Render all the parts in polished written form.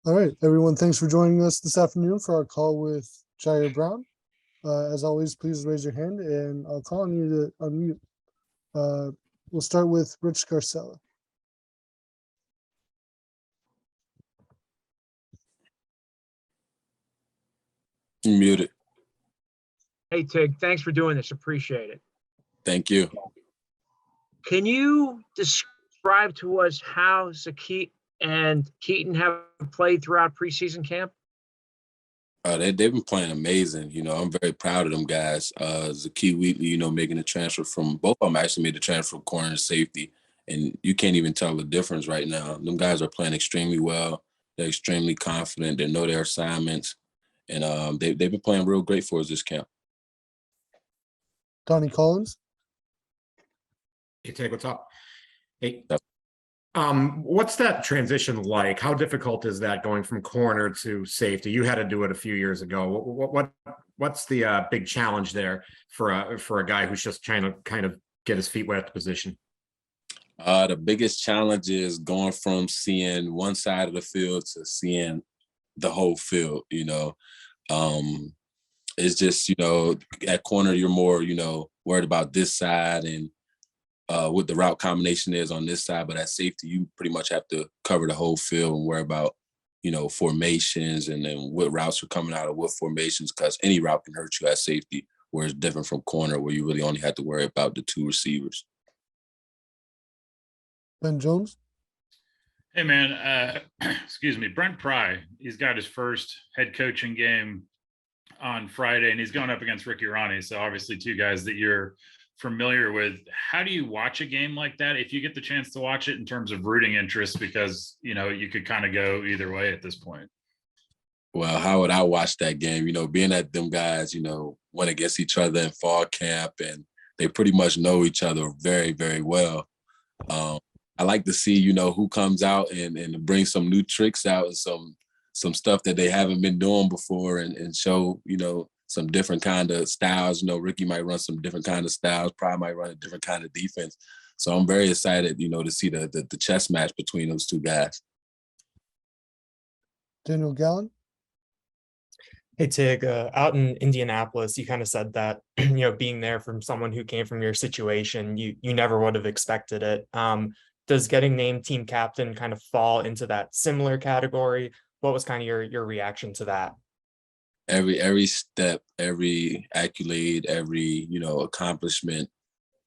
All right, everyone. Thanks for joining us this afternoon for our call with Ji'Ayir Brown. As always, please raise your hand and I'll call on you to unmute. We'll start with Rich Garcella. Muted. Hey, Tig, thanks for doing this. Appreciate it. Thank you. Can you describe to us how Zakit and Keaton have played throughout preseason camp? They've been playing amazing. I'm very proud of them guys. Zakit Wheatley, making the transfer from both of them actually made the transfer from corner to safety. And you can't even tell the difference right now. Them guys are playing extremely well. They're extremely confident. They know their assignments. And they've been playing real great for us this camp. Donnie Collins. Hey, Tig, what's up? Hey, what's that transition like? How difficult is that going from corner to safety? You had to do it a few years ago. What's the big challenge there for a guy who's just trying to kind of get his feet wet at the position? The biggest challenge is going from seeing one side of the field to seeing the whole field. It's just, at corner, you're more, worried about this side and what the route combination is on this side. But at safety, you pretty much have to cover the whole field and worry about, formations and then what routes are coming out of what formations, because any route can hurt you at safety, where it's different from corner where you really only have to worry about the two receivers. Ben Jones. Hey, man, excuse me, Brent Pry, he's got his first head coaching game on Friday, and he's going up against Ricky Ronnie. So obviously two guys that you're familiar with. How do you watch a game like that if you get the chance to watch it in terms of rooting interest? Because, you could kind of go either way at this point. Well, how would I watch that game? Being that them guys, went against each other in fall camp and they pretty much know each other very, very well. I like to see, who comes out and bring some new tricks out and some stuff that they haven't been doing before and show, some different kind of styles. Ricky might run some different kind of styles, probably might run a different kind of defense. So I'm very excited, to see the chess match between those two guys. Daniel Gallen. Hey, Tig, out in Indianapolis, you kind of said that, being there from someone who came from your situation, you never would have expected it. Does getting named team captain kind of fall into that similar category? What was kind of your reaction to that? Every step, every accolade, every, accomplishment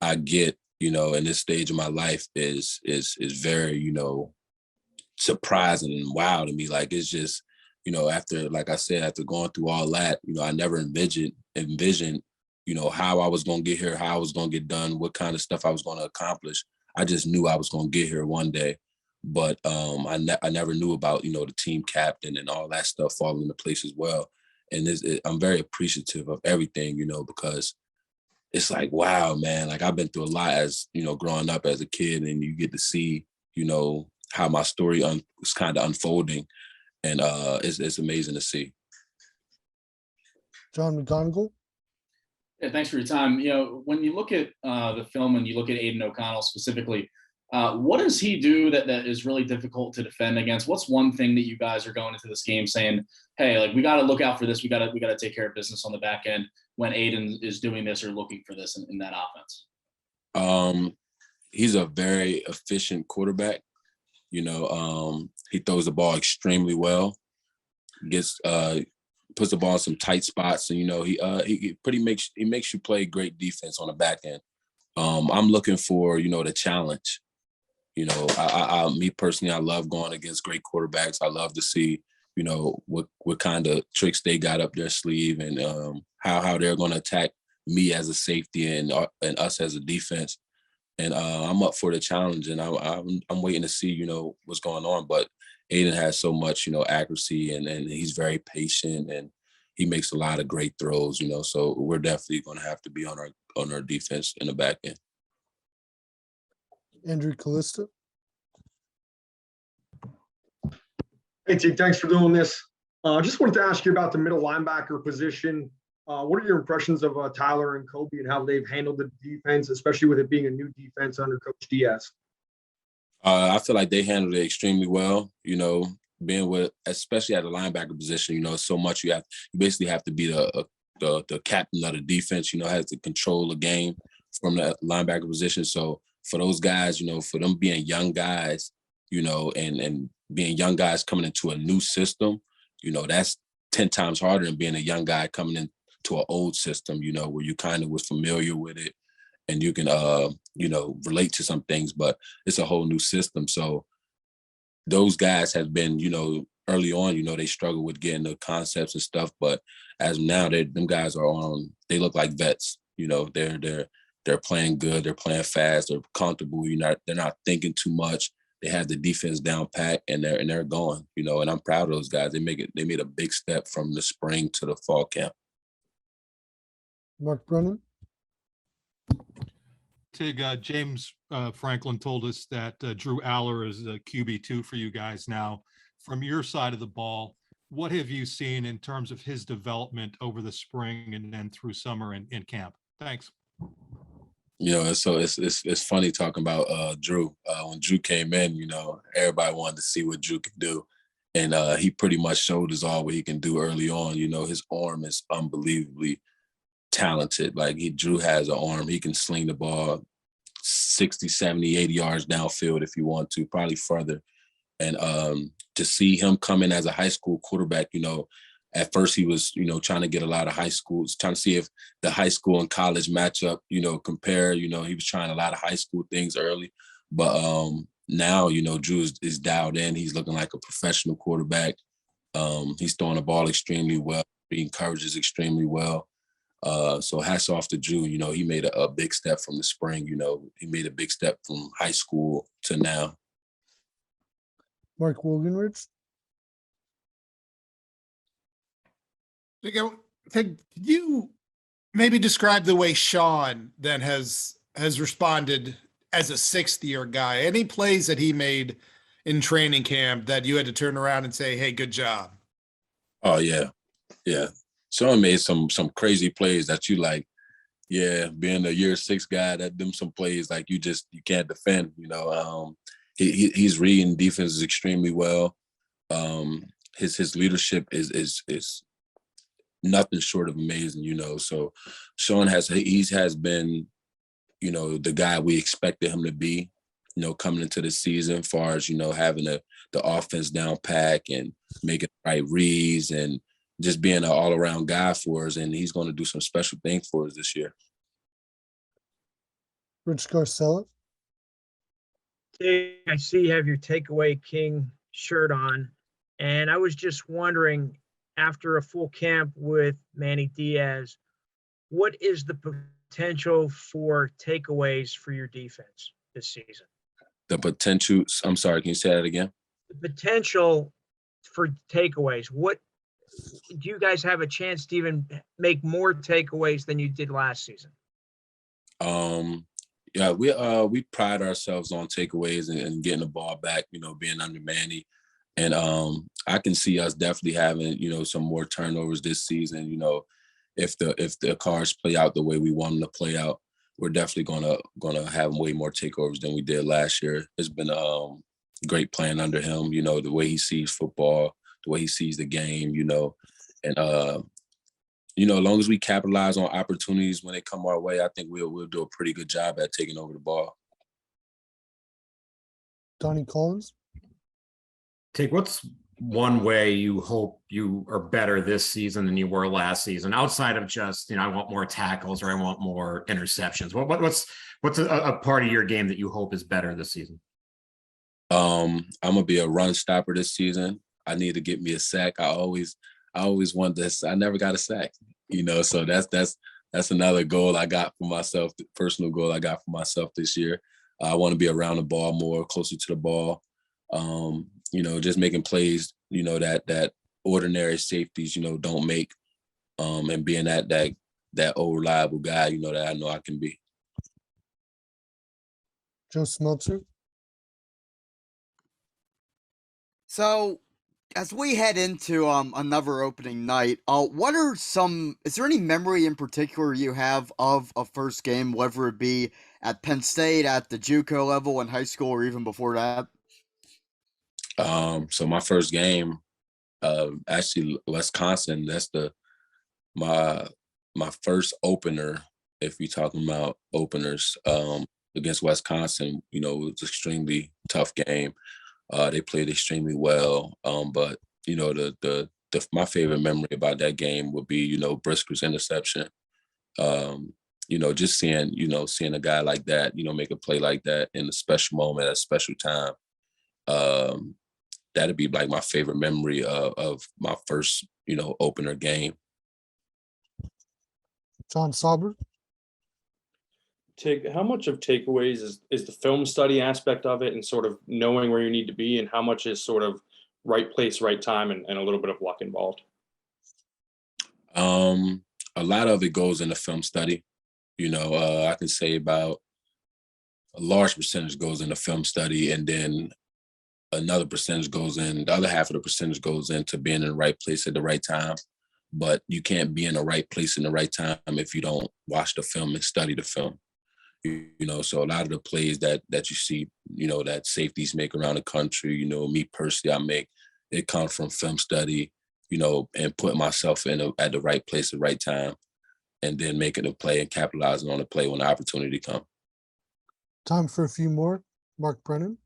I get, in this stage of my life is very, surprising and wow to me. Like, it's just, after, like I said, after going through all that, I never envisioned, how I was going to get here, how I was going to get done, what kind of stuff I was going to accomplish. I just knew I was going to get here one day, but I never knew about, the team captain and all that stuff falling into place as well. And I'm very appreciative of everything, because it's like, wow, man, like I've been through a lot as, growing up as a kid, and you get to see, how my story was kind of unfolding. And it's amazing to see. John McGonigal. Yeah, thanks for your time. When you look at the film and you look at Aiden O'Connell specifically, what does he do that is really difficult to defend against? What's one thing that you guys are going into this game saying, hey, like we got to look out for this. We got to take care of business on the back end when Aiden is doing this or looking for this in that offense? He's a very efficient quarterback. He throws the ball extremely well. Puts the ball in some tight spots, and he makes you play great defense on the back end. I'm looking for the challenge. Me personally, I love going against great quarterbacks. I love to see what kind of tricks they got up their sleeve and how they're going to attack me as a safety and us as a defense. And I'm up for the challenge, and I'm waiting to see what's going on. But Aiden has so much accuracy, and he's very patient, and he makes a lot of great throws. So we're definitely going to have to be on our defense in the back end. Andrew Callista. Hey, T, thanks for doing this. Just wanted to ask you about the middle linebacker position. What are your impressions of Tyler and Kobe and how they've handled the defense, especially with it being a new defense under Coach Diaz? I feel like they handled it extremely well. being with, especially at the linebacker position, you know, so much you basically have to be the captain of the defense, you know, has to control the game from the linebacker position. So for those guys, you know, for them being young guys, you know, and being young guys coming into a new system, you know, that's 10 times harder than being a young guy coming into an old system, you know, where you kind of was familiar with it and you can, you know, relate to some things, but it's a whole new system. So those guys have been, you know, early on, you know, they struggle with getting the concepts and stuff, but as now, them guys are on. They look like vets. You know, they're playing good. They're playing fast. They're comfortable. They're not thinking too much. They have the defense down pat, and they're going. You know, and I'm proud of those guys. They made a big step from the spring to the fall camp. Mark Brennan. Tig, James Franklin told us that Drew Aller is a QB2 for you guys now. From your side of the ball, what have you seen in terms of his development over the spring and then through summer and in camp? Thanks. You know, so it's funny talking about Drew. When Drew came in, you know, everybody wanted to see what Drew could do. And he pretty much showed us all what he can do early on. You know, his arm is unbelievably talented. Like Drew has an arm. He can sling the ball 60, 70, 80 yards downfield if you want to, probably further. And to see him come in as a high school quarterback, you know, at first he was, you know, trying to get a lot of high schools, trying to see if the high school and college matchup, you know, compare, you know, he was trying a lot of high school things early. But now, you know, Drew is dialed in. He's looking like a professional quarterback. He's throwing the ball extremely well. He encourages extremely well. So hats off to Drew. You know, he made a big step from the spring. You know, he made a big step from high school to now. Mark Wogenrich. Could you maybe describe the way Sean then has responded as a 6th-year guy? Any plays that he made in training camp that you had to turn around and say, "Hey, good job"? Oh yeah, yeah. Sean made some crazy plays that you like. Yeah, being a year 6 guy, that them some plays like you can't defend. You know, he's reading defenses extremely well. His leadership is nothing short of amazing. You know, so Sean has been, you know, the guy we expected him to be. You know, coming into the season, as far as, you know, having the offense down pack and making the right reads and just being an all-around guy for us, and he's going to do some special things for us this year. Rich Garcella. I see you have your Takeaway King shirt on, and I was just wondering, after a full camp with Manny Diaz, what is the potential for takeaways for your defense this season? The potential, I'm sorry, can you say that again? The potential for takeaways. What do you guys have a chance to even make more takeaways than you did last season? Yeah, we pride ourselves on takeaways and getting the ball back, you know, being under Manny. And I can see us definitely having, you know, some more turnovers this season. You know, if the cards play out the way we want them to play out, we're definitely gonna have way more takeovers than we did last year. It's been great playing under him, you know, the way he sees football, the way he sees the game, you know. And you know, as long as we capitalize on opportunities when they come our way, I think we'll do a pretty good job at taking over the ball. Donnie Collins. Tig, what's one way you hope you are better this season than you were last season, outside of just, you know, I want more tackles or I want more interceptions? What's a part of your game that you hope is better this season? I'm gonna be a run stopper this season. I need to get me a sack. I always wanted this. I never got a sack, you know, so that's another goal I got for myself, the personal goal I got for myself this year. I want to be around the ball more, closer to the ball. You know, just making plays, you know, that ordinary safeties, you know, don't make, and being that old reliable guy, you know, that I know I can be. Joe Smeltzer. So, as we head into another opening night, is there any memory in particular you have of a first game, whether it be at Penn State, at the JUCO level in high school, or even before that? So my first game, actually Wisconsin, that's my first opener, if you're talking about openers, against Wisconsin. You know, it was an extremely tough game. They played extremely well. But you know, my favorite memory about that game would be, you know, Brisker's interception. You know, just seeing a guy like that, you know, make a play like that in a special moment, at a special time. That'd be like my favorite memory of my first, you know, opener game. John Sauber. How much of takeaways is the film study aspect of it and sort of knowing where you need to be, and how much is sort of right place, right time, and a little bit of luck involved? A lot of it goes in the film study. You know, I can say about a large percentage goes in the film study, and then another percentage goes in, the other half of the percentage goes into being in the right place at the right time. But you can't be in the right place in the right time if you don't watch the film and study the film. You know, so a lot of the plays that you see, you know, that safeties make around the country, you know, me personally, I make, it comes from film study, you know, and putting myself at the right place at the right time, and then making a play and capitalizing on the play when the opportunity comes. Time for a few more. Mark Brennan.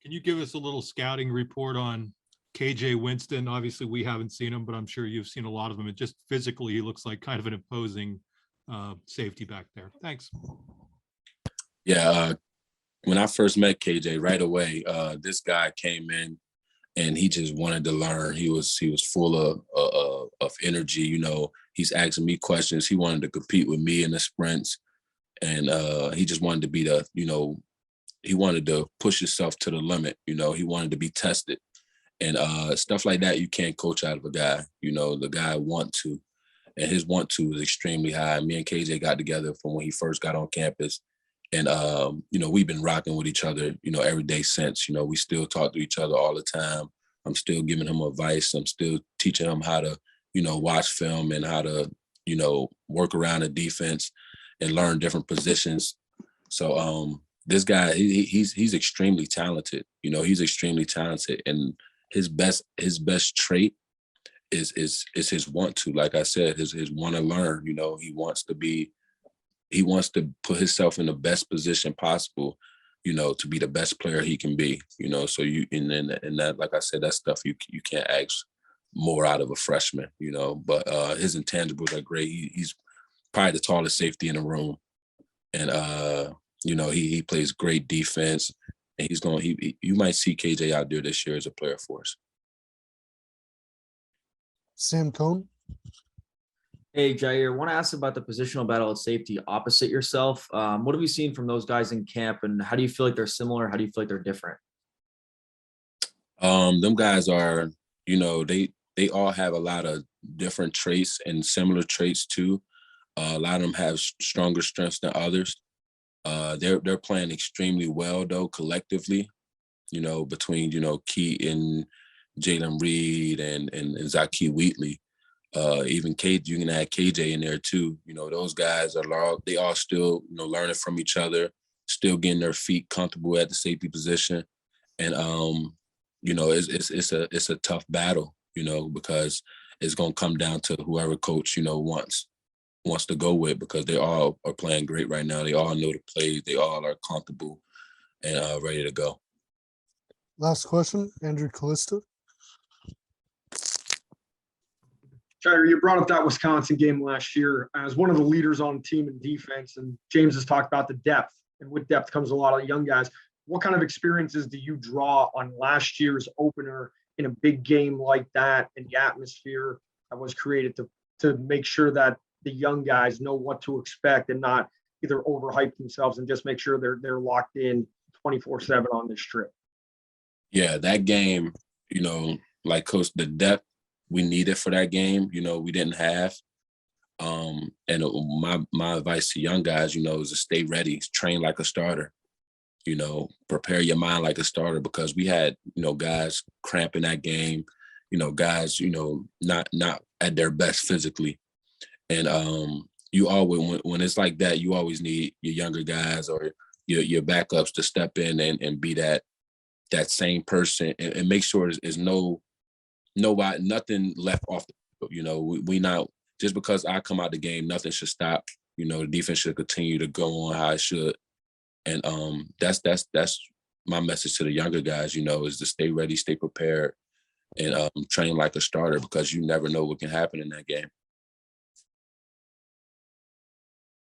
Can you give us a little scouting report on KJ Winston? Obviously, we haven't seen him, but I'm sure you've seen a lot of him. And just physically, he looks like kind of an imposing safety back there. Thanks. Yeah, when I first met KJ, right away, this guy came in and he just wanted to learn. He was full of energy. You know, he's asking me questions. He wanted to compete with me in the sprints, and he just wanted to be he wanted to push himself to the limit. You know, he wanted to be tested, and stuff like that you can't coach out of a guy. You know, the guy want to, and his want to is extremely high. Me and KJ got together from when he first got on campus. And, you know, we've been rocking with each other, you know, every day since. You know, we still talk to each other all the time. I'm still giving him advice. I'm still teaching him how to, you know, watch film and how to, you know, work around the defense and learn different positions. So this guy, he's extremely talented. You know, he's extremely talented. And his best trait is his want to. Like I said, his want to learn. You know, he wants to put himself in the best position possible, you know, to be the best player he can be, you know. So and that, like I said, that stuff you can't ask more out of a freshman, you know. But his intangibles are great. He's probably the tallest safety in the room, and you know, he plays great defense, and you might see KJ out there this year as a player for us. Sam Cohn. Hey, Ji'Ayir, I want to ask about the positional battle at safety opposite yourself. What have you seen from those guys in camp, and how do you feel like they're similar? How do you feel like they're different? Them guys are, you know, they all have a lot of different traits and similar traits too. A lot of them have stronger strengths than others. They're playing extremely well though, collectively, you know, between, you know, Keaton, Jalen Reed, and Zaki Wheatley. Even Kate, you can add KJ in there too. You know, those guys they all still, you know, learning from each other, still getting their feet comfortable at the safety position. And you know, it's a tough battle, you know, because it's gonna come down to whoever coach, you know, wants to go with, because they all are playing great right now. They all know the plays, they all are comfortable and ready to go. Last question, Andrew Callista. Ji'Ayir, you brought up that Wisconsin game last year as one of the leaders on the team in defense, and James has talked about the depth, and with depth comes a lot of young guys. What kind of experiences do you draw on last year's opener in a big game like that, and the atmosphere that was created to make sure that the young guys know what to expect and not either overhype themselves and just make sure they're locked in 24/7 on this trip? Yeah, that game, you know, like Coach, the depth we needed for that game, you know, we didn't have. And my advice to young guys, you know, is to stay ready, train like a starter, you know, prepare your mind like a starter, because we had, you know, guys cramping that game, you know, guys, you know, not at their best physically. And you always, when it's like that, you always need your younger guys or your backups to step in and be that that same person and make sure there's nothing left off the field. You know, we not, just because I come out the game, nothing should stop. You know, the defense should continue to go on how it should. And that's my message to the younger guys, you know, is to stay ready, stay prepared, and train like a starter, because you never know what can happen in that game.